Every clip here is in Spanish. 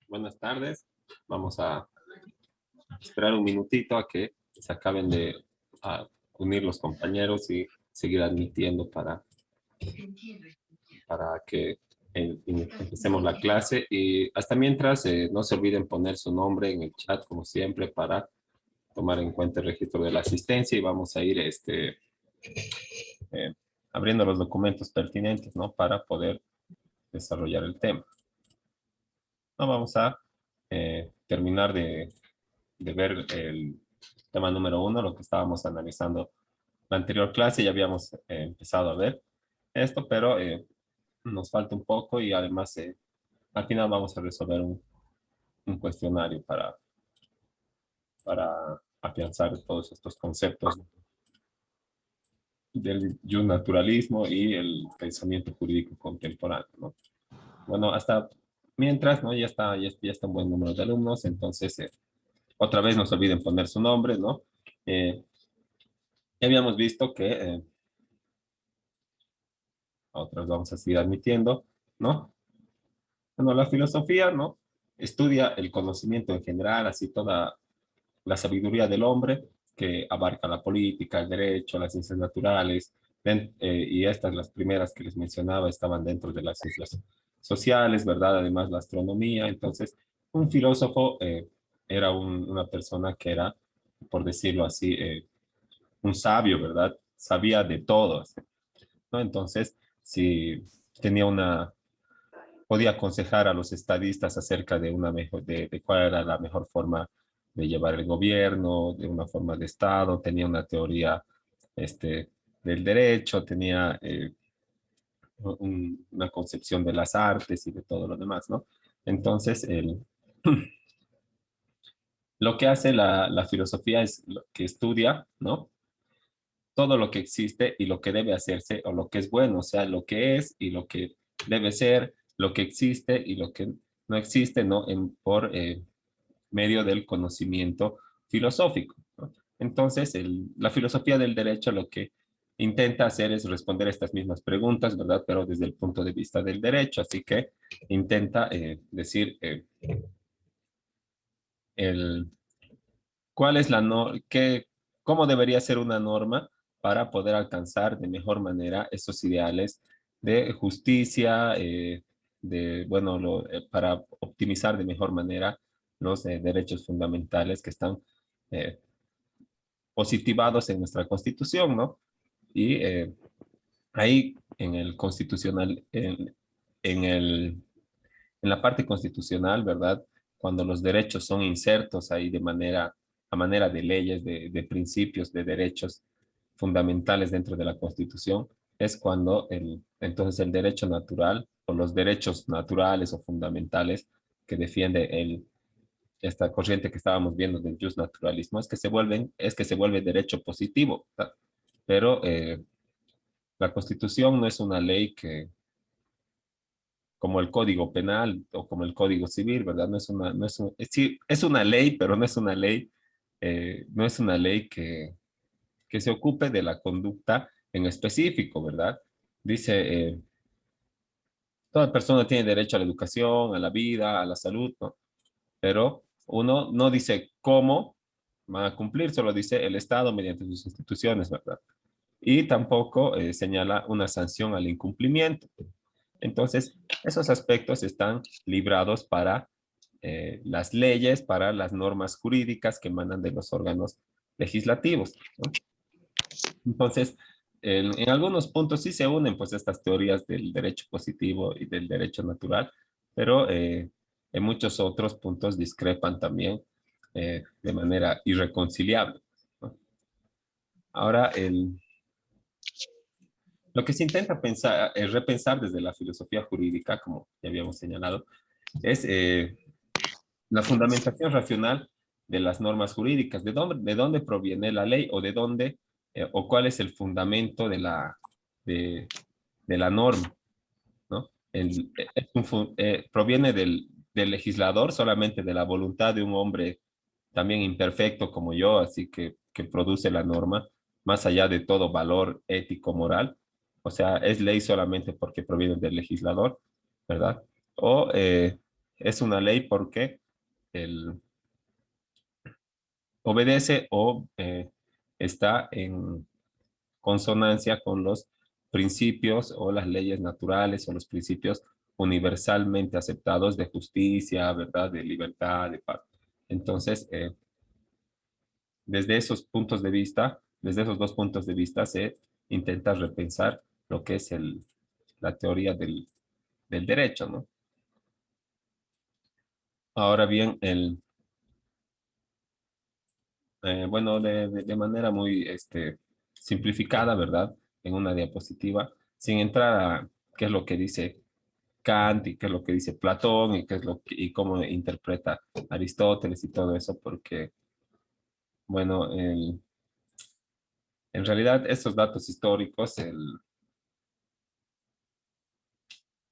Buenas tardes. Vamos a esperar un minutito a que se acaben de unir los compañeros y seguir admitiendo para que empecemos la clase. Y hasta mientras, no se olviden poner su nombre en el chat, como siempre, para tomar en cuenta el registro de la asistencia y vamos a ir eh, abriendo los documentos pertinentes, ¿no? Para poder desarrollar el tema. No, vamos a terminar de ver el tema número uno, lo que estábamos analizando la anterior clase. Ya habíamos empezado a ver esto, pero nos falta un poco y además al final vamos a resolver un cuestionario para afianzar todos estos conceptos del naturalismo y el pensamiento jurídico contemporáneo, ¿no? Bueno, hasta mientras, ¿no? Ya está un buen número de alumnos, entonces otra vez no se olviden poner su nombre, ¿no? Ya habíamos visto que otras vamos a seguir admitiendo, ¿no? Bueno, la filosofía, ¿no? Estudia el conocimiento en general, así toda la sabiduría del hombre, que abarca la política, el derecho, las ciencias naturales, y estas, las primeras que les mencionaba, estaban dentro de las ciencias sociales, ¿verdad? Además, la astronomía. Entonces, un filósofo era una persona que era, por decirlo así, un sabio, ¿verdad? Sabía de todo, ¿no? Entonces, si tenía podía aconsejar a los estadistas acerca de de cuál era la mejor forma de llevar el gobierno, de una forma de Estado, tenía una teoría del derecho, tenía una concepción de las artes y de todo lo demás, ¿no? Entonces, lo que hace la filosofía es que estudia, ¿no? Todo lo que existe y lo que debe hacerse o lo que es bueno, o sea, lo que es y lo que debe ser, lo que existe y lo que no existe, ¿no? Por medio del conocimiento filosófico, ¿no? Entonces, la filosofía del derecho lo que intenta hacer es responder estas mismas preguntas, ¿verdad? Pero desde el punto de vista del derecho, así que intenta decir el, cuál es cómo debería ser una norma para poder alcanzar de mejor manera esos ideales de justicia, bueno, para optimizar de mejor manera los derechos fundamentales que están eh, positivados en nuestra Constitución, ¿no? Y ahí en el constitucional, en la parte constitucional, ¿verdad? Cuando los derechos son insertos ahí a manera de leyes, de principios, de derechos fundamentales dentro de la Constitución, es cuando entonces el derecho natural o los derechos naturales o fundamentales que defiende esta corriente que estábamos viendo del justnaturalismo es que se vuelve derecho positivo, ¿verdad? Pero la Constitución no es una ley como el Código Penal o como el Código Civil, ¿verdad? No es una, no es un- es, sí, es una ley, pero no es una ley que se ocupe de la conducta en específico, ¿verdad? Dice, toda persona tiene derecho a la educación, a la vida, a la salud, ¿no? Pero uno no dice cómo van a cumplir, solo dice el Estado mediante sus instituciones, ¿verdad? Y tampoco señala una sanción al incumplimiento. Entonces, esos aspectos están librados para las leyes, para las normas jurídicas que emanan de los órganos legislativos, ¿no? Entonces, en algunos puntos sí se unen pues estas teorías del derecho positivo y del derecho natural, pero en muchos otros puntos discrepan también de manera irreconciliable, ¿no? Ahora, lo que se intenta pensar, repensar desde la filosofía jurídica, como ya habíamos señalado, es la fundamentación racional de las normas jurídicas. De dónde proviene la ley o de dónde o cuál es el fundamento de, de la norma, ¿no? Proviene del legislador, solamente de la voluntad de un hombre también imperfecto como yo, así que produce la norma, más allá de todo valor ético, moral. O sea, es ley solamente porque proviene del legislador, ¿verdad? O es una ley porque el, obedece o está en consonancia con los principios o las leyes naturales o los principios universalmente aceptados de justicia, verdad, de libertad, de paz. Entonces, desde esos puntos de vista, desde esos dos puntos de vista, se intenta repensar lo que es la teoría del derecho, ¿no? Ahora bien, bueno, de manera muy simplificada, ¿verdad? En una diapositiva, sin entrar a qué es lo que dice Kant y qué es lo que dice Platón y qué es y cómo interpreta Aristóteles y todo eso, porque, bueno, en realidad estos datos históricos,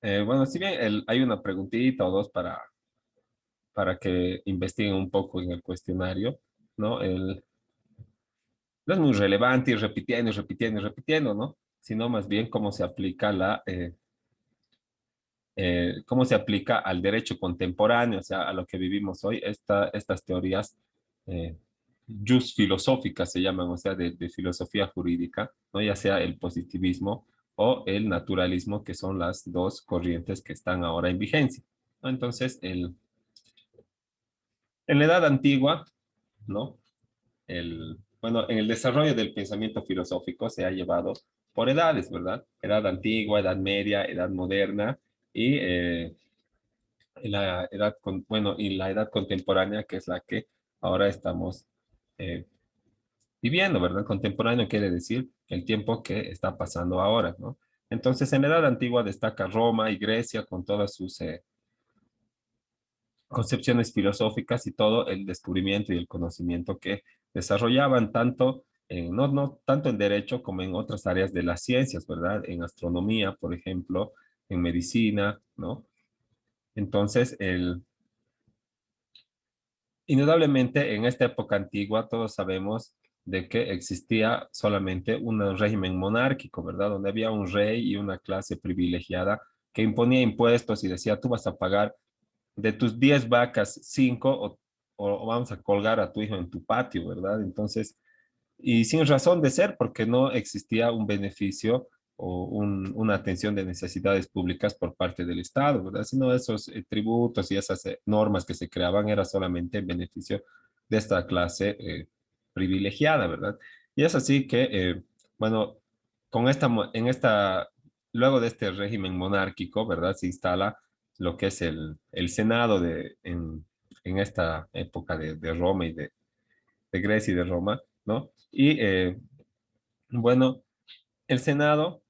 bueno, si bien hay una preguntita o dos para que investiguen un poco en el cuestionario, ¿no? No es muy relevante ir repitiendo y repitiendo y repitiendo, ¿no? Sino más bien cómo se aplica cómo se aplica al derecho contemporáneo, o sea, a lo que vivimos hoy, estas teorías eh, jus filosóficas se llaman, o sea, de filosofía jurídica, ¿no? Ya sea el positivismo o el naturalismo, que son las dos corrientes que están ahora en vigencia, ¿no? Entonces, en la edad antigua, ¿no? Bueno, en el desarrollo del pensamiento filosófico se ha llevado por edades, ¿verdad? Edad antigua, edad media, edad moderna y bueno, y la edad contemporánea, que es la que ahora estamos eh, viviendo, ¿verdad? Contemporáneo quiere decir el tiempo que está pasando ahora, ¿no? Entonces, en la edad antigua destaca Roma y Grecia con todas sus concepciones filosóficas y todo el descubrimiento y el conocimiento que desarrollaban tanto no tanto en derecho como en otras áreas de las ciencias, ¿verdad? En astronomía, por ejemplo, en medicina, ¿no? Entonces, indudablemente en esta época antigua todos sabemos de que existía solamente un régimen monárquico, ¿verdad? Donde había un rey y una clase privilegiada que imponía impuestos y decía, tú vas a pagar de tus 10 vacas, 5 o vamos a colgar a tu hijo en tu patio, ¿verdad? Entonces, y sin razón de ser, porque no existía un beneficio o una atención de necesidades públicas por parte del Estado, ¿verdad? Sino esos tributos y esas normas que se creaban era solamente en beneficio de esta clase privilegiada, ¿verdad? Y es así que, bueno, luego de este régimen monárquico, ¿verdad? Se instala lo que es el Senado en esta época de Roma y de Grecia y de Roma, ¿no? Y bueno, el Senado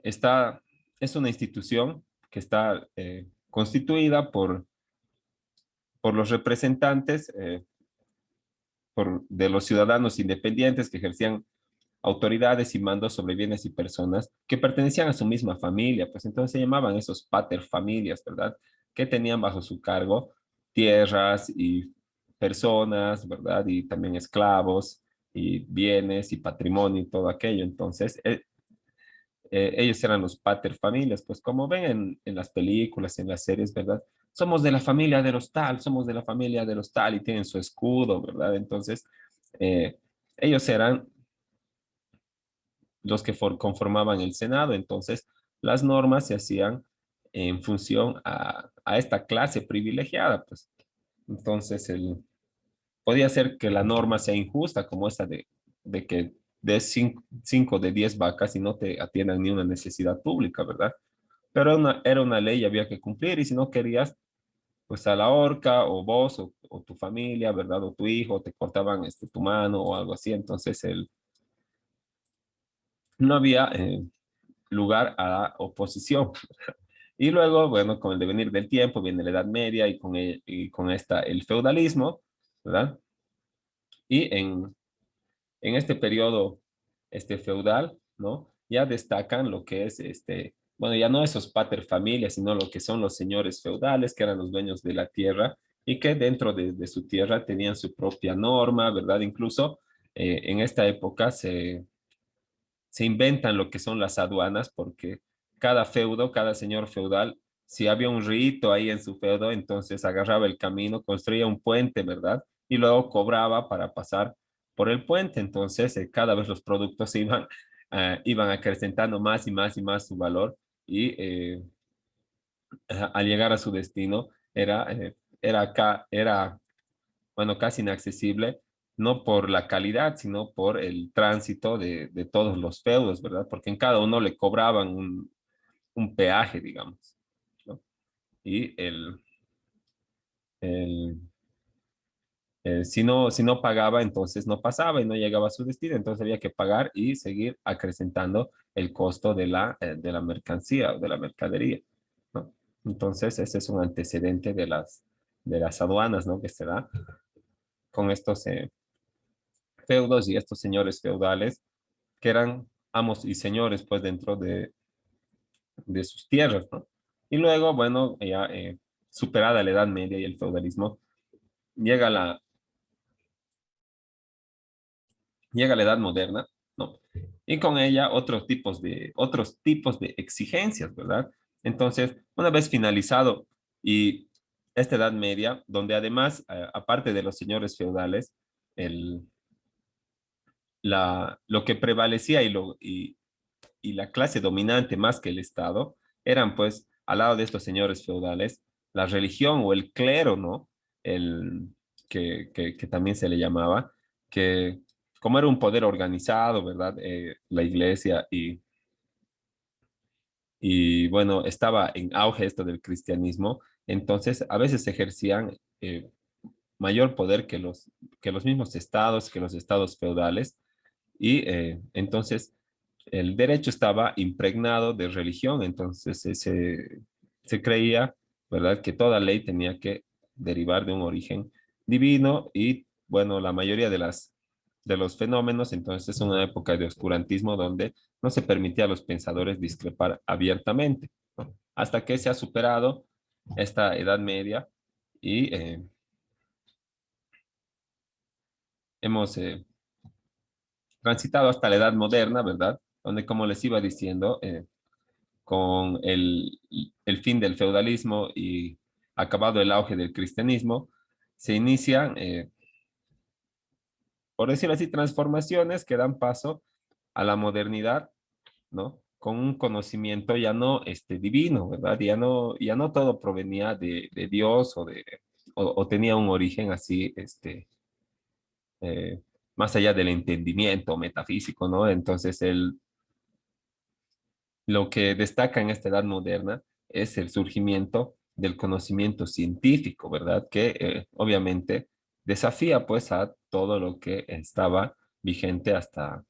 está, es una institución que está constituida por los representantes de los ciudadanos independientes que ejercían autoridades y mandos sobre bienes y personas que pertenecían a su misma familia, pues entonces se llamaban esos pater familias, ¿verdad? Que tenían bajo su cargo tierras y personas, ¿verdad? Y también esclavos y bienes y patrimonio y todo aquello. Entonces, ellos eran los pater familias, pues como ven en las películas, en las series, ¿verdad? Somos de la familia de los tal, somos de la familia de los tal y tienen su escudo, ¿verdad? Entonces, eh, ellos eran los que conformaban el Senado. Entonces, las normas se hacían en función a esta clase privilegiada, pues. Entonces, podía ser que la norma sea injusta, como esta de que des 5 de 10 vacas y no te atiendan ni una necesidad pública, ¿verdad? Pero era una ley y había que cumplir, y si no querías, pues a la horca, o vos, o tu familia, ¿verdad? O tu hijo, te cortaban tu mano o algo así. Entonces, no había lugar a la oposición. Y luego, bueno, con el devenir del tiempo viene la Edad Media y con el feudalismo, ¿verdad? Y en este periodo feudal, ¿no? Ya destacan lo que es bueno, ya no esos pater familias, sino lo que son los señores feudales, que eran los dueños de la tierra y que dentro de su tierra tenían su propia norma, ¿verdad? Incluso en esta época se inventan lo que son las aduanas, porque cada feudo, cada señor feudal si había un rito ahí en su feudo, entonces agarraba el camino, construía un puente, ¿verdad? Y luego cobraba para pasar por el puente. Entonces, cada vez los productos se iban acrecentando más y más y más su valor y al llegar a su destino era, bueno, casi inaccesible, no por la calidad, sino por el tránsito de todos los feudos, ¿verdad? Porque en cada uno le cobraban un peaje, digamos, ¿no? Y el, si no pagaba, entonces no pasaba y no llegaba a su destino, entonces había que pagar y seguir acrecentando el costo de la mercancía o de la mercadería, ¿no? Entonces, ese es un antecedente de las aduanas, ¿no? Que se da con estos feudos y estos señores feudales que eran amos y señores, pues, dentro de sus tierras, ¿no? Y luego, bueno, ya superada la Edad Media y el feudalismo, llega la, llega la Edad Moderna, ¿no? Y con ella otros tipos de exigencias, ¿verdad? Entonces, una vez finalizado y esta Edad Media, donde además, aparte de los señores feudales, el, lo que prevalecía y la clase dominante más que el Estado, eran pues, al lado de estos señores feudales, la religión o el clero, ¿no? El, que también se le llamaba, que como era un poder organizado, ¿verdad? La iglesia y bueno, estaba en auge esto del cristianismo, entonces a veces ejercían mayor poder que los mismos estados, que los estados feudales, y entonces el derecho estaba impregnado de religión, entonces se creía, ¿verdad?, que toda ley tenía que derivar de un origen divino y, bueno, la mayoría de los fenómenos, entonces es una época de oscurantismo donde no se permitía a los pensadores discrepar abiertamente, ¿no? Hasta que se ha superado esta Edad Media y hemos transitado hasta la Edad Moderna, ¿verdad? Donde, como les iba diciendo, con el fin del feudalismo y acabado el auge del cristianismo, se inician, por decirlo así, transformaciones que dan paso a la modernidad, ¿no? Con un conocimiento ya no divino, ¿verdad? Ya no todo provenía de Dios o tenía un origen así, eh, más allá del entendimiento metafísico, ¿no? Entonces, lo que destaca en esta edad moderna es el surgimiento del conocimiento científico, ¿verdad? Que obviamente desafía pues a todo lo que estaba vigente hasta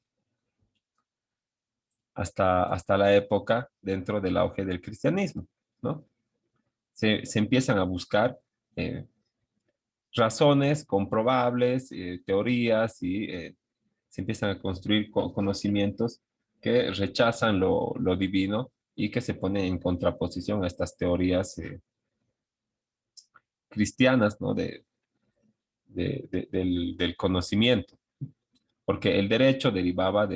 la época dentro del auge del cristianismo, ¿no? Se empiezan a buscar eh, razones comprobables, teorías y se empiezan a construir conocimientos que rechazan lo divino y que se ponen en contraposición a estas teorías cristianas, ¿no? Del conocimiento, porque el derecho derivaba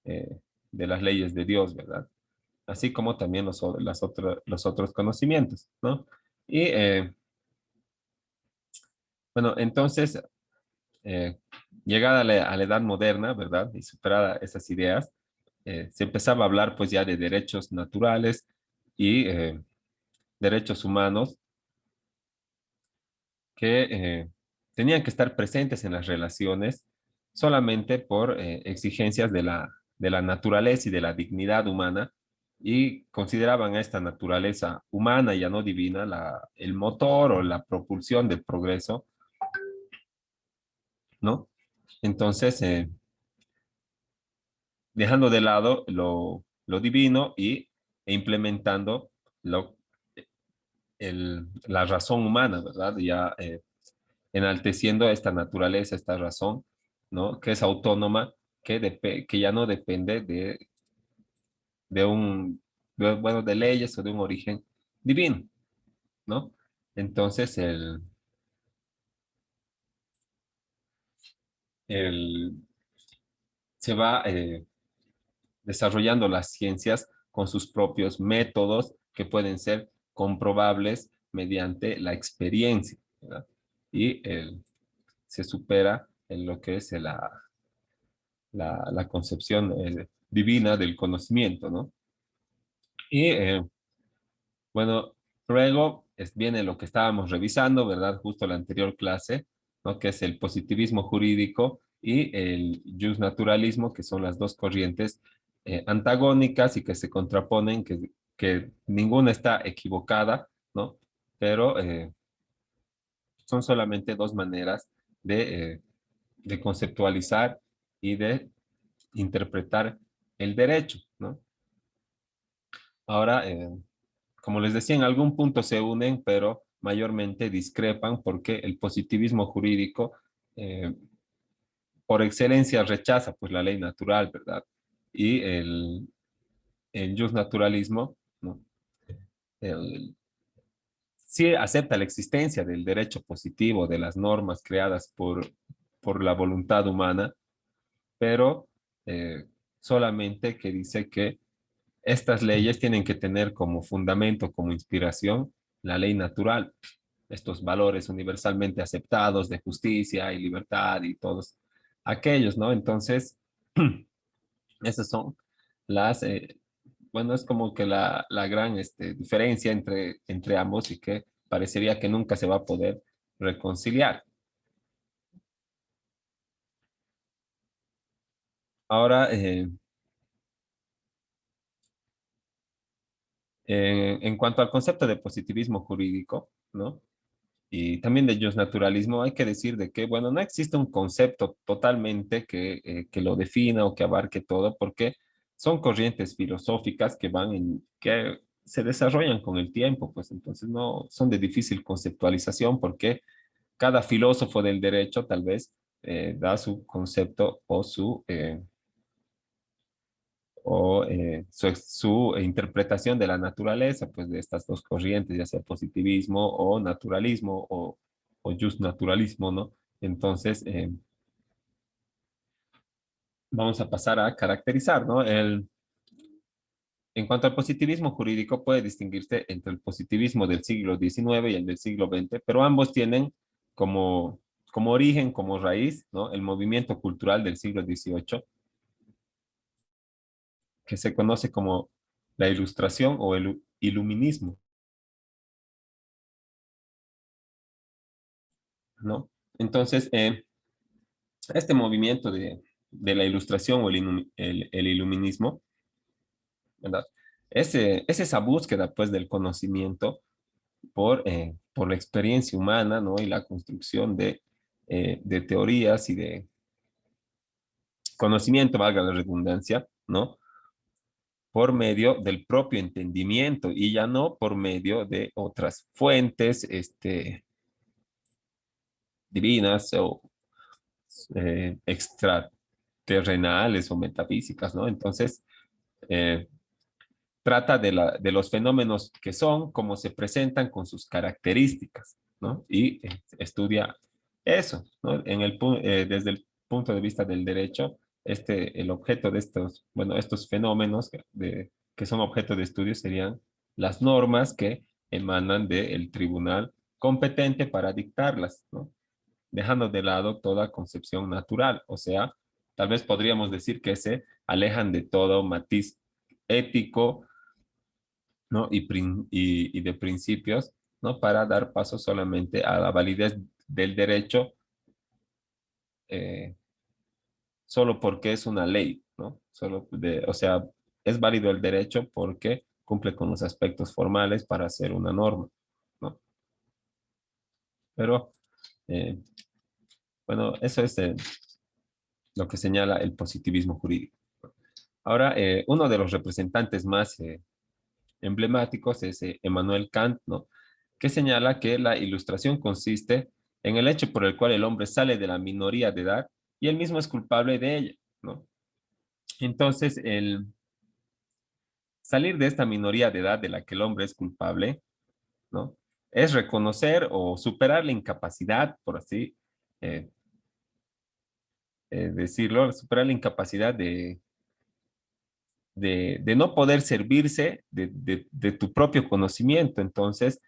eh, de las leyes de Dios, ¿verdad? Así como también los otros conocimientos, ¿no? Y bueno, entonces, eh, llegada a la edad moderna, ¿verdad? Y superada esas ideas, se empezaba a hablar pues ya de derechos naturales y derechos humanos que tenían que estar presentes en las relaciones solamente por exigencias de la naturaleza y de la dignidad humana, y consideraban a esta naturaleza humana, ya no divina, el motor o la propulsión del progreso, ¿no? Entonces, dejando de lado lo divino e implementando lo, la razón humana, ¿verdad? Ya enalteciendo esta naturaleza, esta razón, ¿no? Que es autónoma, que ya no depende de un, bueno, de leyes o de un origen divino, ¿no? Entonces, el, se va desarrollando las ciencias con sus propios métodos que pueden ser comprobables mediante la experiencia, ¿verdad? Y se supera en lo que es la concepción divina del conocimiento, ¿no? Y bueno, luego viene lo que estábamos revisando, ¿verdad? Justo la anterior clase, ¿no? Que es el positivismo jurídico y el justnaturalismo, que son las dos corrientes antagónicas y que se contraponen, que ninguna está equivocada, ¿no? Pero son solamente dos maneras de conceptualizar y de interpretar el derecho, ¿no? Ahora, como les decía, en algún punto se unen, pero mayormente discrepan porque el positivismo jurídico, eh, por excelencia, rechaza pues la ley natural, ¿verdad? Y el justnaturalismo, ¿no? El, sí acepta la existencia del derecho positivo, de las normas creadas por la voluntad humana, pero solamente que dice que estas leyes tienen que tener como fundamento, como inspiración, la ley natural, estos valores universalmente aceptados de justicia y libertad y todos aquellos, ¿no? Entonces, esas son las, bueno, es como que la gran diferencia entre ambos y que parecería que nunca se va a poder reconciliar. Ahora, en cuanto al concepto de positivismo jurídico, ¿no? Y también de justnaturalismo, hay que decir de que, bueno, no existe un concepto totalmente que lo defina o que abarque todo, porque son corrientes filosóficas que se desarrollan con el tiempo, pues entonces no son de difícil conceptualización, porque cada filósofo del derecho tal vez da su concepto su interpretación de la naturaleza, pues de estas dos corrientes, ya sea positivismo o naturalismo o just naturalismo, ¿no? Entonces, vamos a pasar a caracterizar, ¿no? En cuanto al positivismo jurídico, puede distinguirse entre el positivismo del siglo XIX y el del siglo XX, pero ambos tienen como origen, como raíz, ¿no? El movimiento cultural del siglo XVIII, que se conoce como la Ilustración o el Iluminismo, ¿no? Entonces, este movimiento de la Ilustración o el Iluminismo, ¿verdad? Es esa búsqueda, pues, del conocimiento por la experiencia humana, ¿no? Y la construcción de teorías y de conocimiento, valga la redundancia, ¿no? Por medio del propio entendimiento y ya no por medio de otras fuentes, divinas o extraterrenales o metafísicas, ¿no? Entonces, eh, trata de los fenómenos que son, cómo se presentan con sus características, ¿no? Y estudia eso, ¿no? Desde el punto de vista del derecho, el objeto de estos fenómenos que son objeto de estudio serían las normas que emanan del tribunal competente para dictarlas, ¿no? Dejando de lado toda concepción natural, o sea, tal vez podríamos decir que se alejan de todo matiz ético, ¿no? Y de principios, ¿no? Para dar paso solamente a la validez del derecho, eh, solo porque es una ley, ¿no? O sea, es válido el derecho porque cumple con los aspectos formales para ser una norma, ¿no? Pero, eh, bueno, eso es lo que señala el positivismo jurídico. Ahora, uno de los representantes más emblemáticos es Emmanuel Kant, ¿no? Que señala que la ilustración consiste en el hecho por el cual el hombre sale de la minoría de edad y él mismo es culpable de ella, ¿no? Entonces, el salir de esta minoría de edad de la que el hombre es culpable, ¿no? Es reconocer o superar la incapacidad, por así eh, decirlo, superar la incapacidad de no poder servirse de tu propio conocimiento. Entonces,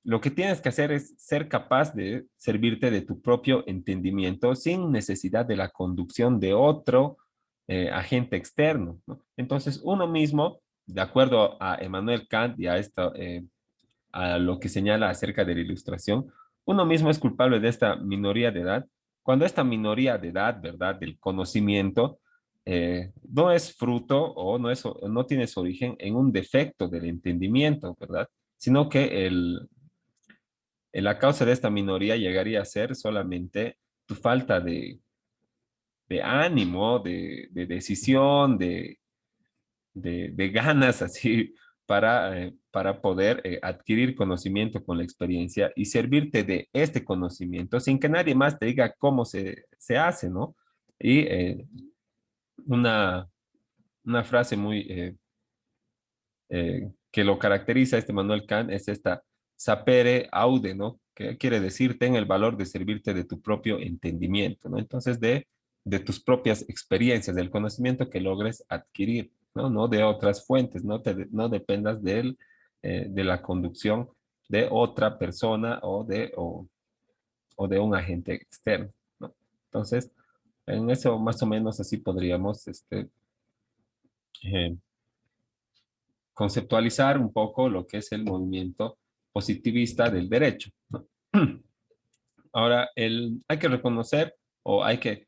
lo que tienes que hacer es ser capaz de servirte de tu propio entendimiento sin necesidad de la conducción de otro agente externo, ¿no? Entonces, uno mismo, de acuerdo a Emmanuel Kant y a esto, a lo que señala acerca de la ilustración, uno mismo es culpable de esta minoría de edad, cuando esta minoría de edad, ¿verdad?, del conocimiento, no es fruto o no tiene su origen en un defecto del entendimiento, ¿verdad? Sino que la causa de esta minoría llegaría a ser solamente tu falta de ánimo, de decisión, de ganas así para poder adquirir conocimiento con la experiencia y servirte de este conocimiento sin que nadie más te diga cómo se hace, ¿no? Y una, una frase muy que lo caracteriza este Manuel Kant es esta sapere aude, ¿no? Que quiere decir ten el valor de servirte de tu propio entendimiento, ¿no? Entonces, de tus propias experiencias, del conocimiento que logres adquirir, ¿no? No de otras fuentes, no dependas de la conducción de otra persona o de un agente externo, ¿no? Entonces, en eso más o menos así podríamos eh, conceptualizar un poco lo que es el movimiento positivista del derecho, ¿no? Ahora, hay que reconocer o hay que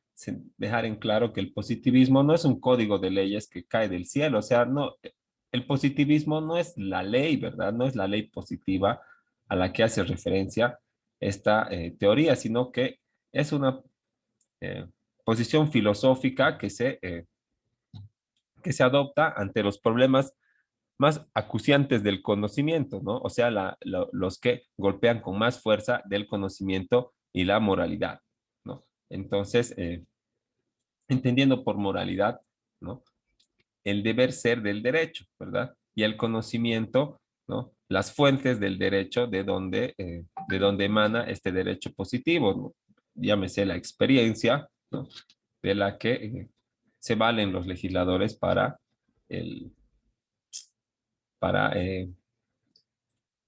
dejar en claro que el positivismo no es un código de leyes que cae del cielo, o sea, no, el positivismo no es la ley, ¿verdad? No es la ley positiva a la que hace referencia esta teoría, sino que es una eh, posición filosófica que se adopta ante los problemas más acuciantes del conocimiento, ¿no? O sea, los que golpean con más fuerza del conocimiento y la moralidad, ¿no? Entonces, entendiendo por moralidad, ¿no? El deber ser del derecho, ¿verdad? Y el conocimiento, ¿no? Las fuentes del derecho de donde emana este derecho positivo, ¿no? Llámese la experiencia, ¿no? De la que se valen los legisladores el, para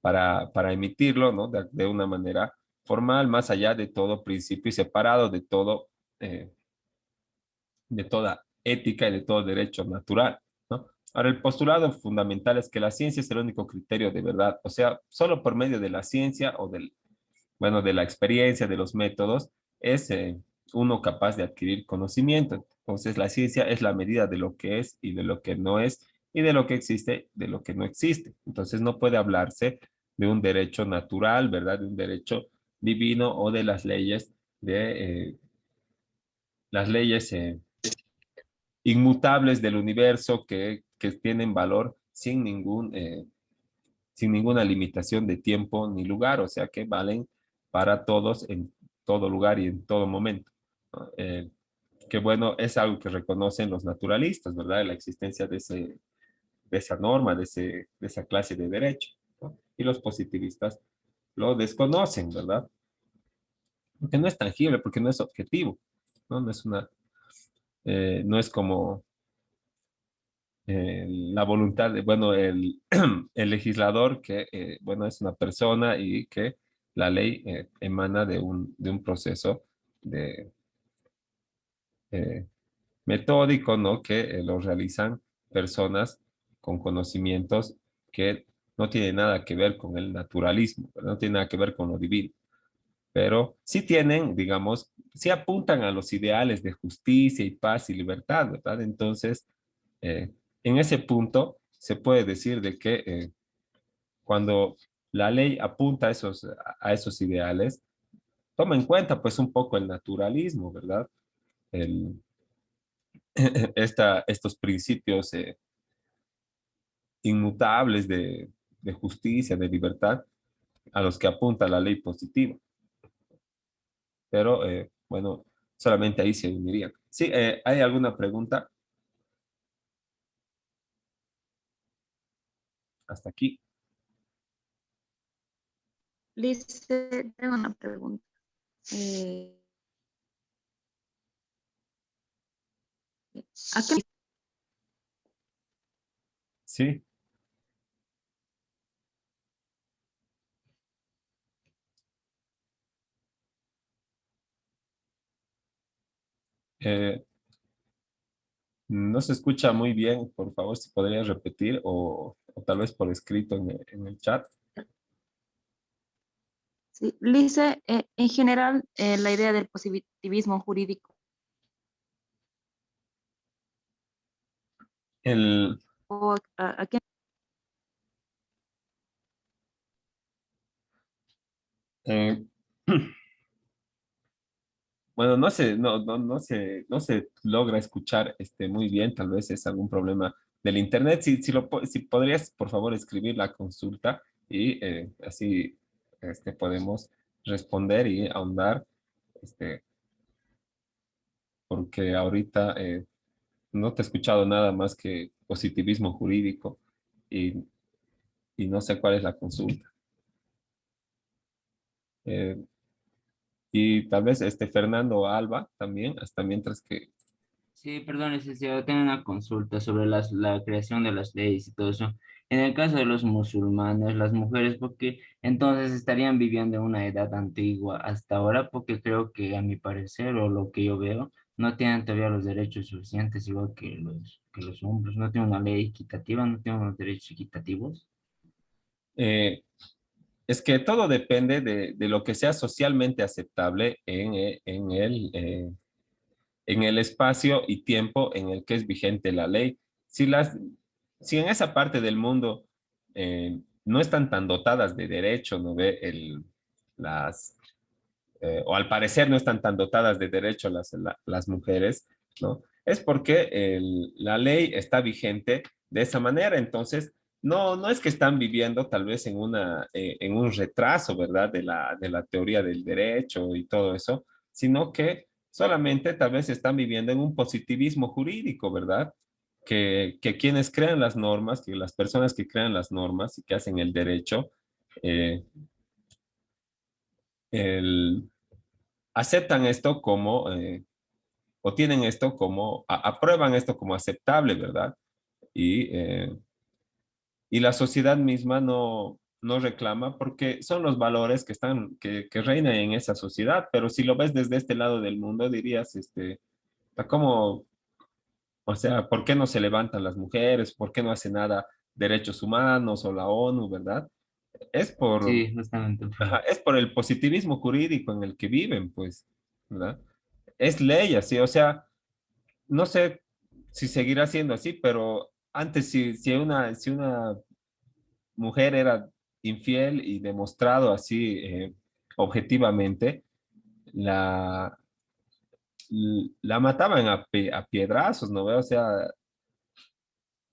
para emitirlo, ¿no? De una manera formal, más allá de todo principio y separado eh, de toda ética y de todo derecho natural, ¿no? Ahora, el postulado fundamental es que la ciencia es el único criterio de verdad, o sea, solo por medio de la ciencia o bueno, de la experiencia, de los métodos, es uno capaz de adquirir conocimiento. Entonces, la ciencia es la medida de lo que es y de lo que no es, y de lo que existe, de lo que no existe. Entonces, no puede hablarse de un derecho natural, ¿verdad? De un derecho divino o de las leyes inmutables del universo que tienen valor sin ninguna limitación de tiempo ni lugar, o sea que valen para todos en todo lugar y en todo momento, ¿no? Que bueno, es algo que reconocen los naturalistas, ¿verdad? La existencia de esa norma, de esa clase de derecho, ¿no? Y los positivistas lo desconocen, ¿verdad? Porque no es tangible, porque no es objetivo, ¿no? No es como la voluntad de, bueno, el legislador que, bueno, es una persona y que la ley emana de un proceso de, eh, metódico, ¿no? Que lo realizan personas con conocimientos que no tienen nada que ver con el naturalismo, no tienen nada que ver con lo divino, pero sí tienen, digamos, sí apuntan a los ideales de justicia y paz y libertad, ¿verdad? Entonces, eh, en ese punto se puede decir de que cuando la ley apunta a esos ideales, toma en cuenta pues un poco el naturalismo, ¿verdad? El, estos principios inmutables de justicia, de libertad, a los que apunta la ley positiva. Pero bueno, solamente ahí se unirían. Sí, ¿hay alguna pregunta hasta aquí? Liz, tengo una pregunta. Eh, ¿A qué Sí. Eh, no se escucha muy bien, por favor, si podrías repetir o tal vez por escrito en el chat. Sí, Lice, en general, la idea del positivismo jurídico, El, o a qué eh, bueno, no se logra escuchar muy bien, tal vez es algún problema del internet. Si podrías, por favor, escribir la consulta y así podemos responder y ahondar, este, porque ahorita no te he escuchado nada más que positivismo jurídico y, y no sé cuál es la consulta. Eh, y tal vez Fernando Alba también, hasta mientras que... Sí, perdón, licenciado, tengo una consulta sobre la creación de las leyes y todo eso. En el caso de los musulmanes, las mujeres, porque entonces estarían viviendo en una edad antigua hasta ahora, porque creo que a mi parecer o lo que yo veo, no tienen todavía los derechos suficientes, igual que los hombres, no tienen una ley equitativa, no tienen los derechos equitativos. eh, Es que todo depende de lo que sea socialmente aceptable en el espacio y tiempo en el que es vigente la ley. Si, las, si en esa parte del mundo no están tan dotadas de derecho, ¿no ve? O al parecer no están tan dotadas de derecho las mujeres, ¿no? Es porque la ley está vigente de esa manera. Entonces, no es que están viviendo tal vez en un retraso, ¿verdad? De la teoría del derecho y todo eso, sino que solamente tal vez están viviendo en un positivismo jurídico, ¿verdad? Que quienes crean las normas, que las personas que crean las normas y que hacen el derecho, eh, el, aceptan esto como, o tienen esto como, aprueban esto como aceptable, ¿verdad? Y la sociedad misma no reclama porque son los valores que reinan en esa sociedad, pero si lo ves desde este lado del mundo, dirías, ¿cómo, o sea, por qué no se levantan las mujeres? ¿Por qué no hace nada derechos humanos o la ONU, ¿verdad? Es por, Sí, justamente. ajá, es por el positivismo jurídico en el que viven, pues, ¿verdad? Es ley así, o sea, no sé si seguirá siendo así, pero antes si una mujer era infiel y demostrado así objetivamente, la, la mataban a piedrazos, ¿no? O sea,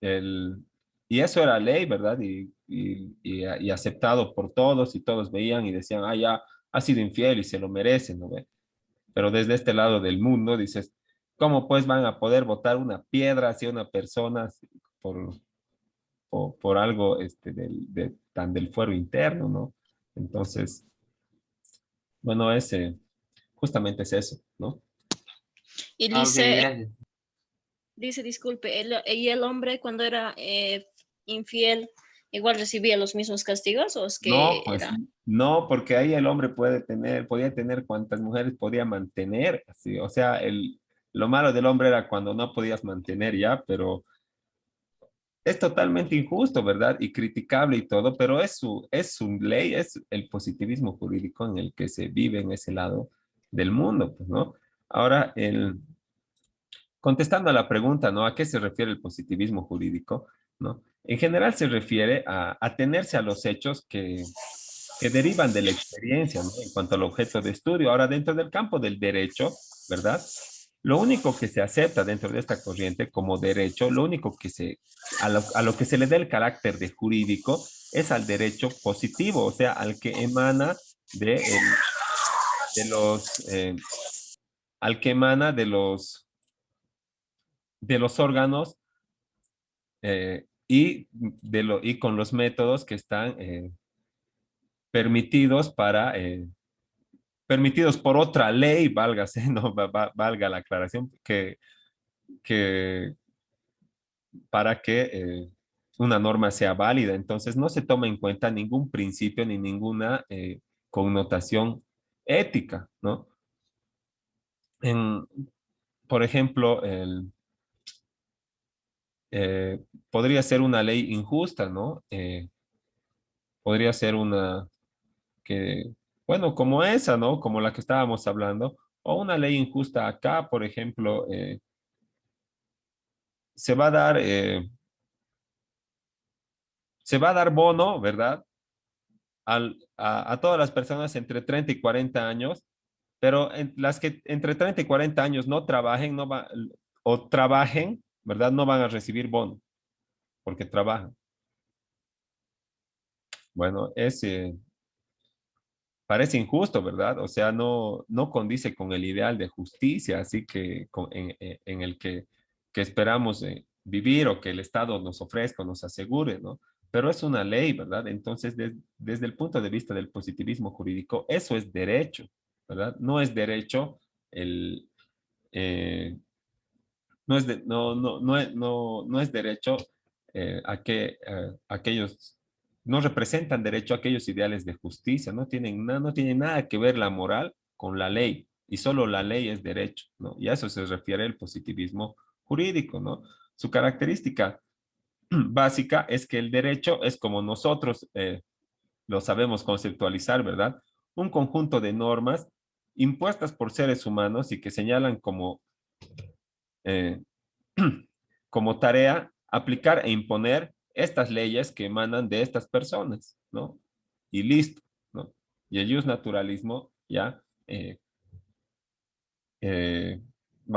el, y eso era ley, ¿verdad? Y aceptado por todos y todos veían y decían, ah, ya ha sido infiel y se lo merece, ¿no ve? Pero desde este lado del mundo dices, ¿cómo pues van a poder botar una piedra hacia una persona por, por algo tan del fuero interno, ¿no? Entonces, bueno, justamente es eso, ¿no? Y Ah, ok, dice, gracias. dice, disculpe, y el hombre cuando era infiel, igual recibía los mismos castigos o es No, que pues era... no, porque ahí el hombre podía tener cuantas mujeres podía mantener, así, o sea, lo malo del hombre era cuando no podías mantener ya, pero es totalmente injusto, ¿verdad? Y criticable y todo, pero es su ley, es el positivismo jurídico en el que se vive en ese lado del mundo, pues, ¿no? Ahora, contestando a la pregunta, ¿no? ¿A qué se refiere el positivismo jurídico? ¿No? En general se refiere a atenerse a los hechos que derivan de la experiencia, ¿no? En cuanto al objeto de estudio. Ahora, dentro del campo del derecho, ¿verdad? Lo único que se acepta dentro de esta corriente como derecho, lo único a lo que se le da el carácter de jurídico es al derecho positivo, o sea, al que emana de los, al que emana de los órganos y con los métodos que están permitidos permitidos por otra ley, válgase, no valga la aclaración, que para que una norma sea válida. Entonces no se toma en cuenta ningún principio ni ninguna connotación ética, ¿no? En, por ejemplo, podría ser una ley injusta, ¿no? Podría ser una que, bueno, como esa, ¿no? Como la que estábamos hablando, o una ley injusta acá, por ejemplo, se va a dar, se va a dar bono, ¿verdad? A todas las personas entre 30 y 40 años, pero las que entre 30 y 40 años no trabajen, o trabajen, ¿verdad? No van a recibir bono porque trabajan. Bueno, parece injusto, ¿verdad? O sea, no condice con el ideal de justicia, así que en el que esperamos vivir o que el Estado nos ofrezca, nos asegure, ¿no? Pero es una ley, ¿verdad? Entonces, desde el punto de vista del positivismo jurídico, eso es derecho, ¿verdad? No es derecho el, eh, no es, no es derecho a que aquellos, no representan derecho a aquellos ideales de justicia, no tienen nada que ver la moral con la ley, y solo la ley es derecho, ¿no? Y a eso se refiere el positivismo jurídico, ¿no? Su característica básica es que el derecho es como nosotros lo sabemos conceptualizar, ¿verdad? Un conjunto de normas impuestas por seres humanos y que señalan eh, como tarea aplicar e imponer estas leyes que emanan de estas personas, ¿no? Y listo, ¿no? Y el naturalismo ya, eh,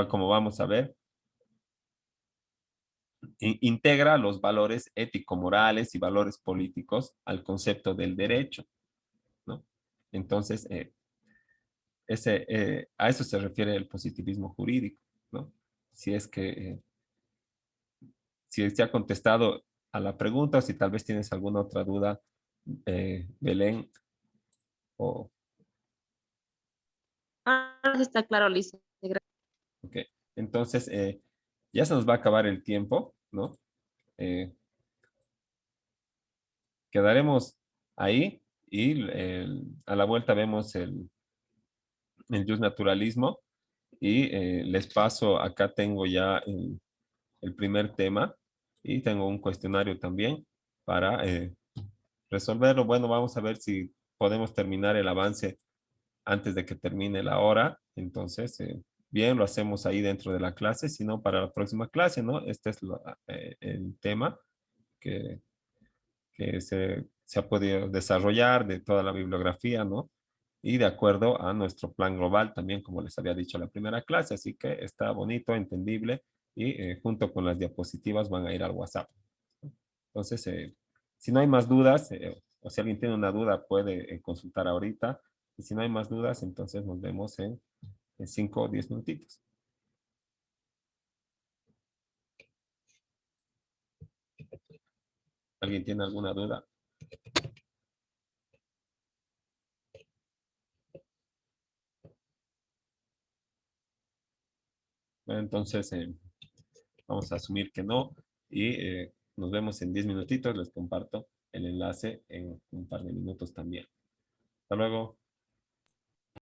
como vamos a ver, integra los valores ético-morales y valores políticos al concepto del derecho, ¿no? Entonces, a eso se refiere el positivismo jurídico, ¿no? Si es que si se ha contestado a la pregunta o si tal vez tienes alguna otra duda, Belén. O, Está claro, Lisa. ok. Entonces, ya se nos va a acabar el tiempo, ¿no? Eh, quedaremos ahí y a la vuelta vemos el naturalismo y les paso, acá tengo ya el primer tema y tengo un cuestionario también para resolverlo. Bueno, vamos a ver si podemos terminar el avance antes de que termine la hora. Entonces, bien, lo hacemos ahí dentro de la clase, sino para la próxima clase, ¿no? Este es el tema que, que se ha podido desarrollar de toda la bibliografía, ¿no? Y de acuerdo a nuestro plan global también, como les había dicho en la primera clase, así que está bonito, entendible, y junto con las diapositivas van a ir al WhatsApp. Entonces, si no hay más dudas, o si alguien tiene una duda, puede consultar ahorita. Y si no hay más dudas, entonces nos vemos en 5 o 10 minutitos. ¿Alguien tiene alguna duda? Bueno, entonces, vamos a asumir que no. Y nos vemos en 10 minutitos. Les comparto el enlace en un par de minutos también. Hasta luego.